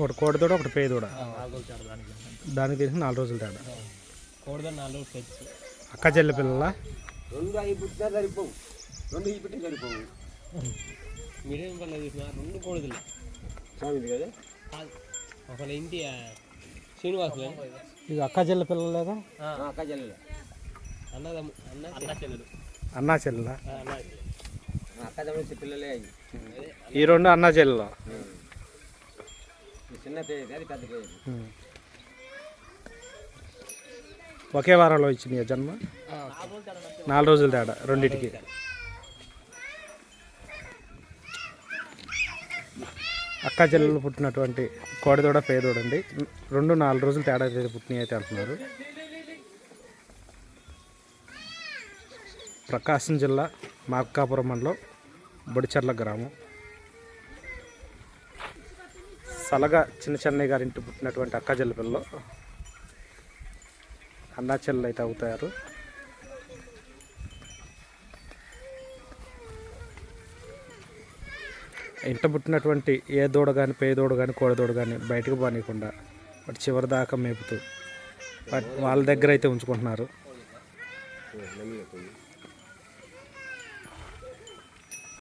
ఒకటి కోడిదూడ ఒకటి పేదూడ. దానికి తెలిసి 4 రోజులు తేడా. కోడిదూడ 4 రోజులు తెచ్చు. అక్క చెల్లి పిల్లల 2 అవి పుట్టినా సరిపోవు, 2 ఈ పుట్టిన సరిపోవు. మీడియం పనులు చూసిన 2 కోడిదలు స్వామిది కదా. ఒకళ్ళ ఇంటి శ్రీనివాసు ఇది అక్క చెల్లి పిల్లలు లేదా? అక్క చెల్లెలు అన్న చెల్లెలు. అన్నా చెల్లెలా? అక్క తమ్ముడు పిల్లలే అవి. ఈ 2 అన్నా చెల్లెలు. చిన్న పేరు అది పెద్ద పేరు. ఒకే వారంలో ఇచ్చింది జన్మ. 4 రోజులు తేడా రెండింటికి. అక్క చెల్లెలు పుట్టినటువంటి కోడిదూడ పేదూడ అండి. 2-4 రోజులు తేడా పుట్టినాయి అయితే అంటున్నారు. ప్రకాశం జిల్లా మార్కాపురం మండలం బొడిచెర్ల గ్రామం. సలగా చిన్న చెన్నయ్య గారింటి పుట్టినటువంటి అక్క చెల్లి పిల్లలు అన్నా చెల్లెలు అయితే అవుతారు. ఇంట పుట్టినటువంటి ఏ దూడ కానీ పేదోడు కానీ కోడదూడ కానీ బయటకు పోనీయకుండా వాటి చివరి దాకా మేపుతూ వాళ్ళ దగ్గర అయితే ఉంచుకుంటున్నారు.